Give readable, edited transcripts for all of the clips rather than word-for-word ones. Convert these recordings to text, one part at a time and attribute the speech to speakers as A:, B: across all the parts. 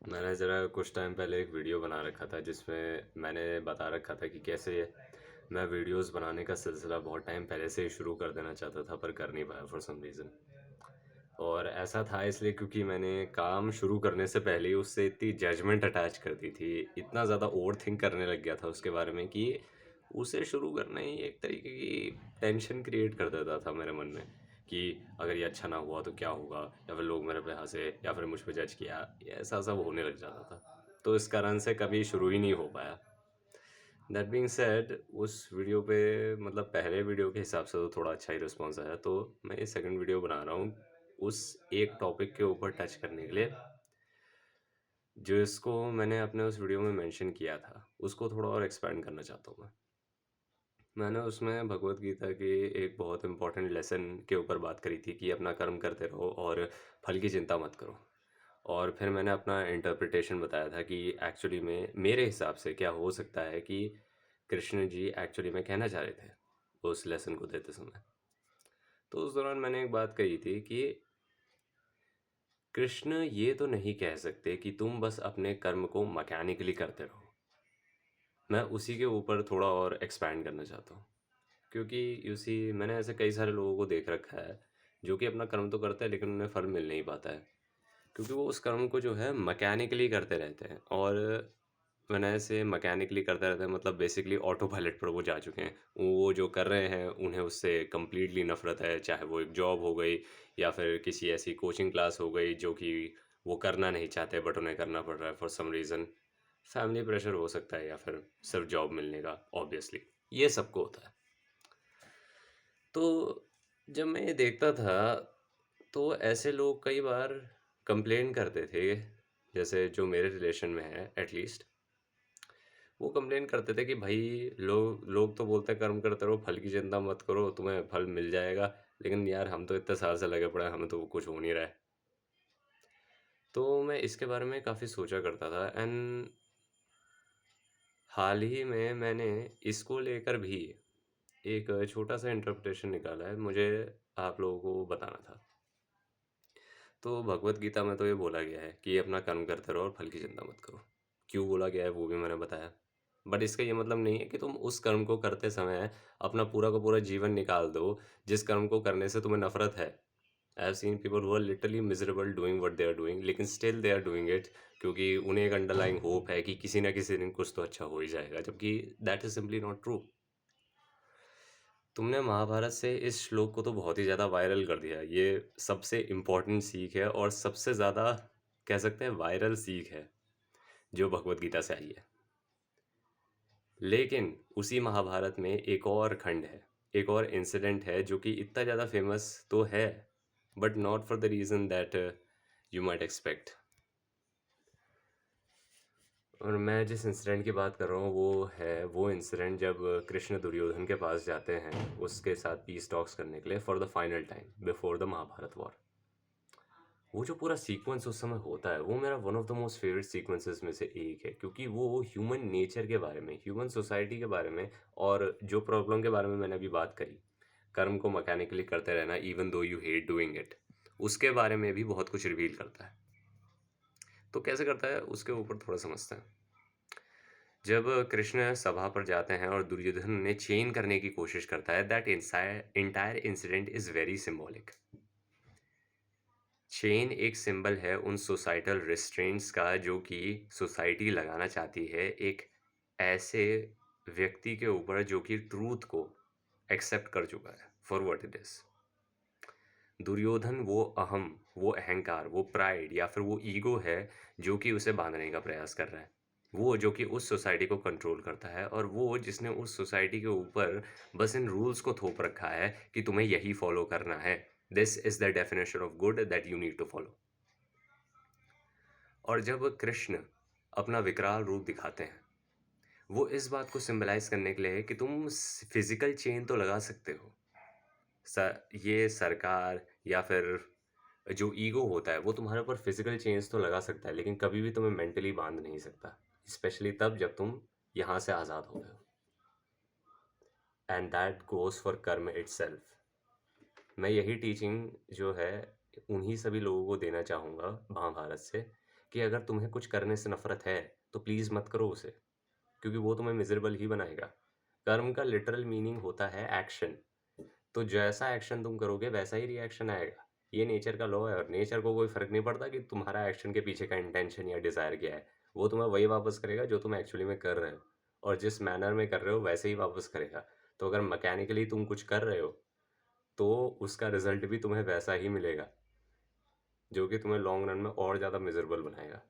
A: मैंने ज़रा कुछ टाइम पहले एक वीडियो बना रखा था जिसमें मैंने बता रखा था कि कैसे मैं वीडियोस बनाने का सिलसिला बहुत टाइम पहले से ही शुरू कर देना चाहता था पर कर नहीं पाया फॉर सम रीज़न। और ऐसा था इसलिए क्योंकि मैंने काम शुरू करने से पहले ही उससे इतनी जजमेंट अटैच कर दी थी, इतना ज़्यादा ओवरथिंक करने लग गया था उसके बारे में कि उसे शुरू करना ही एक तरीके की टेंशन क्रिएट कर देता था मेरे मन में कि अगर ये अच्छा ना हुआ तो क्या होगा, या फिर लोग मेरे पे हंसे या फिर मुझ पे जज किया, ये ऐसा सब होने लग जाता था। तो इस कारण से कभी शुरू ही नहीं हो पाया। दैट बीइंग सेड, उस वीडियो पे मतलब पहले वीडियो के हिसाब से तो थोड़ा अच्छा ही रिस्पॉन्स आया, तो मैं ये सेकंड वीडियो बना रहा हूँ उस एक टॉपिक के ऊपर टच करने के लिए जिसको मैंने अपने उस वीडियो में मेंशन किया था, उसको थोड़ा और एक्सपैंड करना चाहता हूँ मैं। मैंने उसमें भगवत गीता के एक बहुत इंपॉर्टेंट लेसन के ऊपर बात करी थी कि अपना कर्म करते रहो और फल की चिंता मत करो। और फिर मैंने अपना इंटरप्रिटेशन बताया था कि एक्चुअली में मेरे हिसाब से क्या हो सकता है कि कृष्ण जी एक्चुअली में कहना चाह रहे थे उस लेसन को देते समय। तो उस दौरान मैंने एक बात कही थी कि कृष्ण ये तो नहीं कह सकते कि तुम बस अपने कर्म को मैकेनिकली करते रहो। मैं उसी के ऊपर थोड़ा और एक्सपैंड करना चाहता हूँ, क्योंकि यू सी मैंने ऐसे कई सारे लोगों को देख रखा है जो कि अपना कर्म तो करते हैं लेकिन उन्हें फल मिल नहीं पाता है, क्योंकि वो उस कर्म को जो है मैकेनिकली करते रहते हैं। और मैंने ऐसे मैकेनिकली करते रहते हैं मतलब बेसिकली ऑटो पायलट पर वो जा चुके हैं। वो जो कर रहे हैं उन्हें उससे कम्प्लीटली नफरत है, चाहे वो एक जॉब हो गई या फिर किसी ऐसी कोचिंग क्लास हो गई जो कि वो करना नहीं चाहते बट उन्हें करना पड़ रहा है for some reason. Family pressure हो सकता है या फिर सिर्फ जॉब मिलने का, ऑब्वियसली ये सबको होता है। तो जब मैं ये देखता था तो ऐसे लोग कई बार कंप्लेन करते थे, जैसे जो मेरे रिलेशन में है एटलीस्ट, वो कंप्लेन करते थे कि भाई लोग लोग तो बोलते हैं कर्म करते रहो, फल की चिंता मत करो, तुम्हें फल मिल जाएगा, लेकिन यार हम तो इतने साल से लगे पड़े हैं, हमें तो कुछ हो नहीं रहा है। तो मैं इसके बारे में काफ़ी सोचा करता था एंड हाल ही में मैंने इसको लेकर भी एक छोटा सा इंटरप्रिटेशन निकाला है, मुझे आप लोगों को बताना था। तो भगवत गीता में तो ये बोला गया है कि अपना कर्म करते रहो और फल की चिंता मत करो। क्यों बोला गया है वो भी मैंने बताया। बट इसका ये मतलब नहीं है कि तुम उस कर्म को करते समय अपना पूरा का पूरा जीवन निकाल दो जिस कर्म को करने से तुम्हें नफरत है। I have seen people who are literally miserable doing what they are doing, लेकिन still they are doing it, क्योंकि उन्हें एक अंडरलाइंग होप है कि किसी ना किसी दिन कुछ तो अच्छा हो ही जाएगा, जबकि that is simply not true. तुमने महाभारत से इस श्लोक को तो बहुत ही ज़्यादा वायरल कर दिया। ये सबसे इम्पोर्टेंट सीख है और सबसे ज़्यादा कह सकते हैं वायरल सीख है जो भगवत गीता से आई है। लेकिन उसी महाभारत में एक और खंड है, एक और इंसिडेंट है जो कि इतना ज़्यादा फेमस तो है but not for the reason that you might expect. और मैं जिस इंसिडेंट की बात कर रहा हूँ वो इंसिडेंट जब कृष्ण दुर्योधन के पास जाते हैं उसके साथ पीस टॉक्स करने के लिए for the final time before the Mahabharata war. वो जो पूरा सीक्वेंस उस समय होता है वो मेरा one of the most favourite sequences में से एक है, क्योंकि वो ह्यूमन नेचर के बारे में, ह्यूमन सोसाइटी के बारे में, और जो प्रॉब्लम के बारे में मैंने अभी बात करी, कर्म को मैकेनिकली करते रहना even though you hate doing it, उसके बारे में भी बहुत कुछ रिवील करता है। तो कैसे करता है उसके ऊपर थोड़ा समझते हैं। जब कृष्ण सभा पर जाते हैं और दुर्योधन उन्हें चेन करने की कोशिश करता है, that entire incident is very symbolic. Chain एक सिंबल है उन सोसाइटल रिस्ट्रेंट्स का जो कि सोसाइटी लगाना चाहती है एक ऐसे व्यक्ति के ऊपर जो कि ट्रूथ को एक्सेप्ट कर चुका है for what it is. Duryodhana वो अहम, वो अहंकार, वो प्राइड या फिर वो ईगो है जो कि उसे बांधने का प्रयास कर रहा है। वो जो कि उस सोसाइटी को कंट्रोल करता है और वो जिसने उस सोसाइटी के ऊपर बस इन रूल्स को थोप रखा है कि तुम्हें यही फॉलो करना है। This is the definition of good that you need to follow. और जब कृष्ण अपना विकराल रूप दिखाते हैं वो इस बात को सिंबलाइज करने के लिए है कि तुम फिजिकल चेन तो लगा सकते हो, ये सरकार या फिर जो ईगो होता है वो तुम्हारे ऊपर फिजिकल चेंज तो लगा सकता है लेकिन कभी भी तुम्हें मेंटली बांध नहीं सकता, स्पेशली तब जब तुम यहाँ से आज़ाद हो गए हो। एंड दैट गोज फॉर कर्म इटसेल्फ। मैं यही टीचिंग जो है उन्हीं सभी लोगों को देना चाहूँगा महाभारत से, कि अगर तुम्हें कुछ करने से नफ़रत है, तो प्लीज़ मत करो उसे, क्योंकि वो तुम्हें मिज़रेबल ही बनाएगा। कर्म का लिटरल मीनिंग होता है एक्शन, तो जैसा एक्शन तुम करोगे वैसा ही रिएक्शन आएगा। ये नेचर का लॉ है और नेचर को कोई फ़र्क नहीं पड़ता कि तुम्हारा एक्शन के पीछे का इंटेंशन या डिज़ायर क्या है। वो तुम्हें वही वापस करेगा जो तुम एक्चुअली में कर रहे हो, और जिस मैनर में कर रहे हो वैसे ही वापस करेगा। तो अगर मैकेनिकली तुम कुछ कर रहे हो, तो उसका रिज़ल्ट भी तुम्हें वैसा ही मिलेगा, जो कि तुम्हें लॉन्ग रन में और ज़्यादा मिज़रेबल बनाएगा।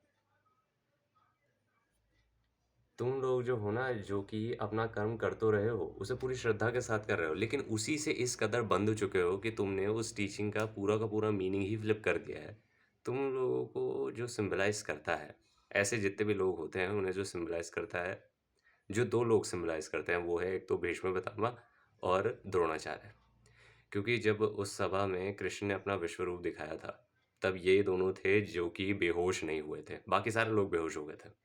A: तुम लोग जो हो ना, जो कि अपना कर्म कर तो रहे हो, उसे पूरी श्रद्धा के साथ कर रहे हो, लेकिन उसी से इस कदर बंध चुके हो कि तुमने उस टीचिंग का पूरा मीनिंग ही फ्लिप कर दिया है। तुम लोगों को जो सिंबलाइज़ करता है, ऐसे जितने भी लोग होते हैं, उन्हें जो सिंबलाइज़ करता है, जो 2 लोग सिंबलाइज़ करते हैं, वो है एक तो भीष्म पितामह और द्रोणाचार्य। क्योंकि जब उस सभा में कृष्ण ने अपना विश्व रूप दिखाया था, तब ये दोनों थे जो कि बेहोश नहीं हुए थे, बाकी सारे लोग बेहोश हो गए थे।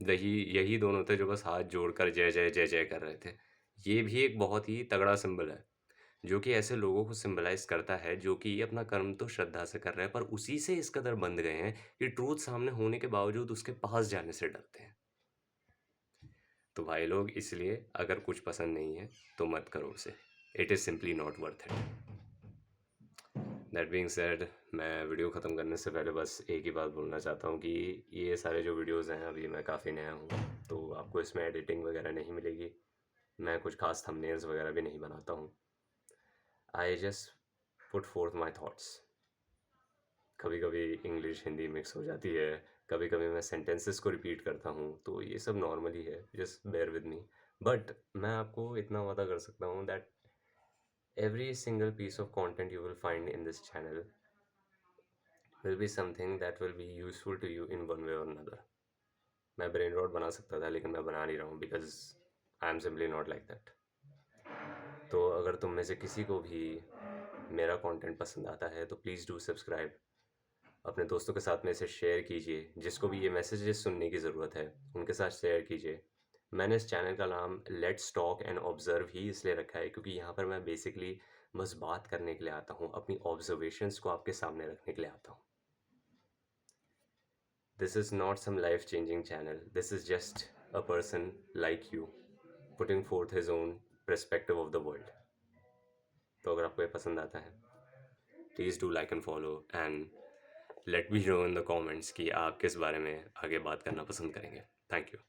A: यही यही दोनों थे जो बस हाथ जोड़कर जय जय जय जय कर रहे थे। ये भी एक बहुत ही तगड़ा सिंबल है, जो कि ऐसे लोगों को सिंबलाइज करता है जो कि अपना कर्म तो श्रद्धा से कर रहे हैं, पर उसी से इस कदर बंध गए हैं कि ट्रूथ सामने होने के बावजूद उसके पास जाने से डरते हैं। तो भाई लोग, इसलिए अगर कुछ पसंद नहीं है तो मत करो उसे। It is simply not worth it. That being said, मैं वीडियो ख़त्म करने से पहले बस एक ही बात बोलना चाहता हूँ कि ये सारे जो वीडियोस हैं, अभी मैं काफ़ी नया हूँ, तो आपको इसमें एडिटिंग वगैरह नहीं मिलेगी। मैं कुछ खास थंबनेल्स वगैरह भी नहीं बनाता हूँ। I just put fourth my thoughts. कभी कभी इंग्लिश हिंदी मिक्स हो जाती है, कभी कभी मैं सेंटेंसेस को रिपीट करता हूँ, तो ये सब नॉर्मल ही है, just bear with me. But मैं आपको इतना वादा कर सकता हूँ that every single piece of content you will find in this channel will be something that will be useful to you in one way or another. मैं brain rot बना सकता था, लेकिन मैं बना नहीं रहा हूँ, because I am simply not like that. तो अगर तुम में से किसी को भी मेरा कंटेंट पसंद आता है तो प्लीज़ डू सब्सक्राइब। अपने दोस्तों के साथ में इसे शेयर कीजिए, जिसको भी ये मैसेजेस सुनने की ज़रूरत है उनके साथ शेयर कीजिए। मैंने इस चैनल का नाम लेट्स टॉक एंड ऑब्ज़र्व ही इसलिए रखा है क्योंकि यहाँ पर मैं बेसिकली बस बात करने के लिए आता हूँ, अपनी ऑब्जर्वेशंस को आपके सामने रखने के लिए आता हूँ। This is not some life changing channel. This is just a person like you putting forth his own perspective of the world. तो अगर आपको ये पसंद आता है, please do like and follow and let me know in the comments कि आप किस बारे में आगे बात करना पसंद करेंगे। Thank you.